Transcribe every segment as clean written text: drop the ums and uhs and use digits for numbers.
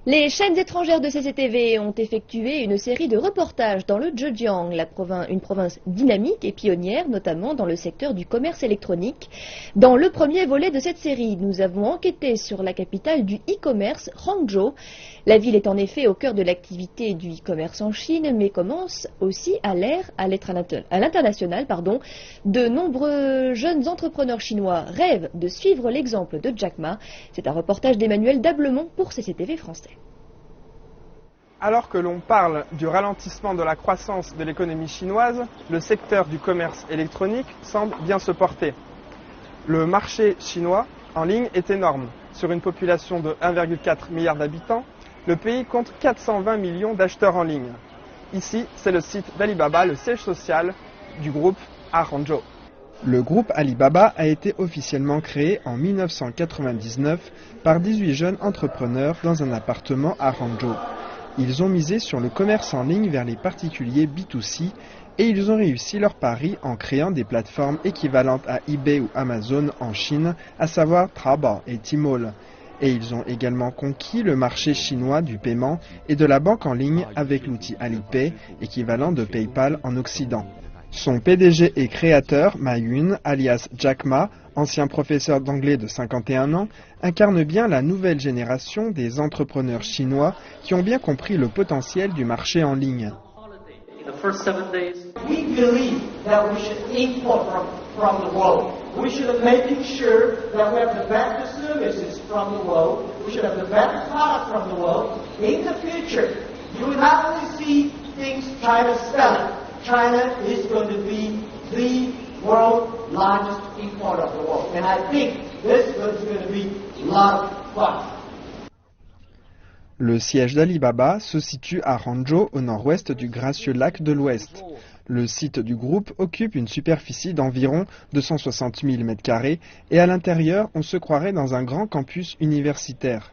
Les chaînes étrangères de CCTV ont effectué une série de reportages dans le Zhejiang, une province dynamique et pionnière, notamment dans le secteur du commerce électronique. Dans le premier volet de cette série, nous avons enquêté sur la capitale du e-commerce, Hangzhou. La ville est en effet au cœur de l'activité du e-commerce en Chine, mais commence aussi à l'international. De nombreux jeunes entrepreneurs chinois rêvent de suivre l'exemple de Jack Ma. C'est un reportage d'Emmanuel Dablemont pour CCTV français. Alors que l'on parle du ralentissement de la croissance de l'économie chinoise, le secteur du commerce électronique semble bien se porter. Le marché chinois en ligne est énorme. Sur une population de 1,4 milliard d'habitants, le pays compte 420 millions d'acheteurs en ligne. Ici, c'est le site d'Alibaba, le siège social du groupe à Hangzhou. Le groupe Alibaba a été officiellement créé en 1999 par 18 jeunes entrepreneurs dans un appartement à Hangzhou. Ils ont misé sur le commerce en ligne vers les particuliers B2C et ils ont réussi leur pari en créant des plateformes équivalentes à eBay ou Amazon en Chine, à savoir Taobao et Tmall. Et ils ont également conquis le marché chinois du paiement et de la banque en ligne avec l'outil Alipay, équivalent de PayPal en Occident. Son PDG et créateur, Ma Yun, alias Jack Ma, ancien professeur d'anglais de 51 ans, incarne bien la nouvelle génération des entrepreneurs chinois qui ont bien compris le potentiel du marché en ligne. We believe that we should import from the world. We should make sure that we have the best services from the world. We should have the best products from the world. In the future, you will not only see things China selling. China is going to be the world's largest importer of the world. And I think this is going to be a lot of fun. Le siège d'Alibaba se situe à Hangzhou, au nord-ouest du gracieux lac de l'Ouest. Le site du groupe occupe une superficie d'environ 260 000 m² et à l'intérieur, on se croirait dans un grand campus universitaire.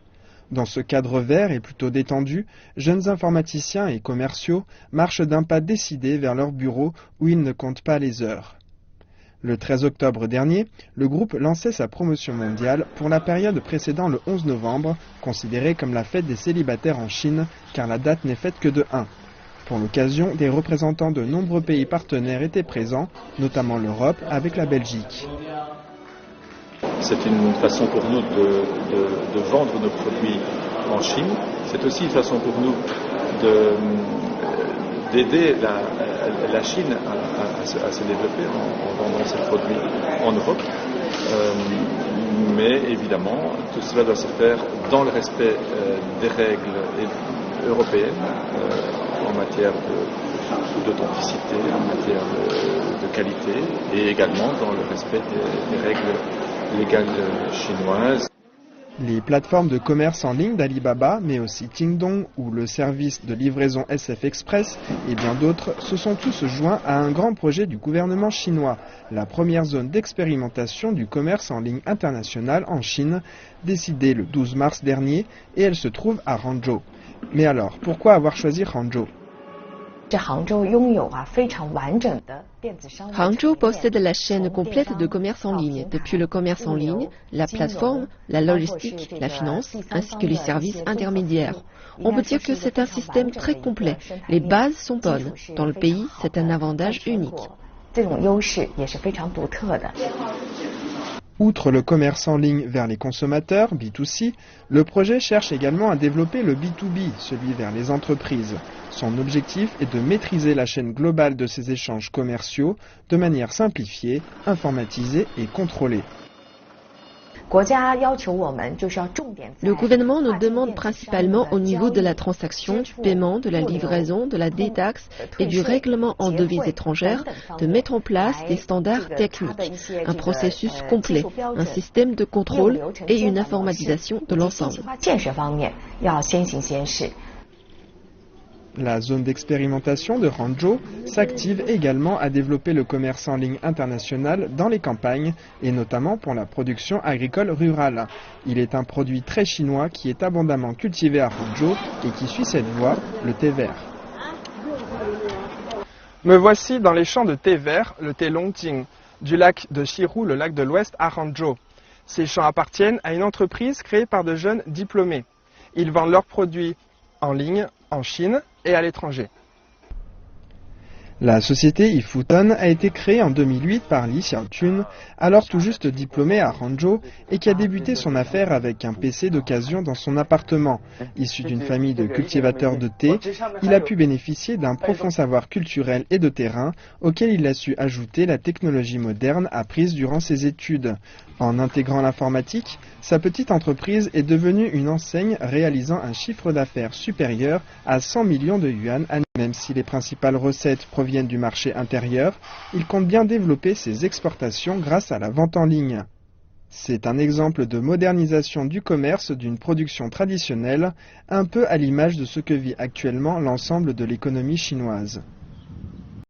Dans ce cadre vert et plutôt détendu, jeunes informaticiens et commerciaux marchent d'un pas décidé vers leur bureau où ils ne comptent pas les heures. Le 13 octobre dernier, le groupe lançait sa promotion mondiale pour la période précédant le 11 novembre, considérée comme la fête des célibataires en Chine, car la date n'est faite que de 1. Pour l'occasion, des représentants de nombreux pays partenaires étaient présents, notamment l'Europe avec la Belgique. C'est une façon pour nous de vendre nos produits en Chine. C'est aussi une façon pour nous d'aider la Chine à se développer en vendant ses produits en Europe. Mais évidemment, tout cela doit se faire dans le respect des règles européennes en matière d'authenticité, en matière de qualité et également dans le respect des règles légales chinoises. Les plateformes de commerce en ligne d'Alibaba, mais aussi Tindong ou le service de livraison SF Express et bien d'autres, se sont tous joints à un grand projet du gouvernement chinois, la première zone d'expérimentation du commerce en ligne international en Chine, décidée le 12 mars dernier, et elle se trouve à Hangzhou. Mais alors, pourquoi avoir choisi Hangzhou ? Hangzhou possède la chaîne complète de commerce en ligne, depuis le commerce en ligne, la plateforme, la logistique, la finance, ainsi que les services intermédiaires. On peut dire que c'est un système très complet. Les bases sont bonnes. Dans le pays, c'est un avantage unique. Outre le commerce en ligne vers les consommateurs, B2C, le projet cherche également à développer le B2B, celui vers les entreprises. Son objectif est de maîtriser la chaîne globale de ces échanges commerciaux de manière simplifiée, informatisée et contrôlée. Le gouvernement nous demande principalement au niveau de la transaction, du paiement, de la livraison, de la détaxe et du règlement en devises étrangères de mettre en place des standards techniques, un processus complet, un système de contrôle et une informatisation de l'ensemble. La zone d'expérimentation de Hangzhou s'active également à développer le commerce en ligne international dans les campagnes et notamment pour la production agricole rurale. Il est un produit très chinois qui est abondamment cultivé à Hangzhou et qui suit cette voie, le thé vert. Me voici dans les champs de thé vert, le thé Longjing, du lac de Shiru, le lac de l'Ouest, à Hangzhou. Ces champs appartiennent à une entreprise créée par de jeunes diplômés. Ils vendent leurs produits en ligne, en Chine et à l'étranger. La société Yifuton a été créée en 2008 par Li Xiaotun, alors tout juste diplômé à Hangzhou et qui a débuté son affaire avec un PC d'occasion dans son appartement. Issu d'une famille de cultivateurs de thé, il a pu bénéficier d'un profond savoir culturel et de terrain auquel il a su ajouter la technologie moderne apprise durant ses études. En intégrant l'informatique, sa petite entreprise est devenue une enseigne réalisant un chiffre d'affaires supérieur à 100 millions de yuan annuels. Même si les principales recettes proviennent du marché intérieur, il compte bien développer ses exportations grâce à la vente en ligne. C'est un exemple de modernisation du commerce d'une production traditionnelle, un peu à l'image de ce que vit actuellement l'ensemble de l'économie chinoise.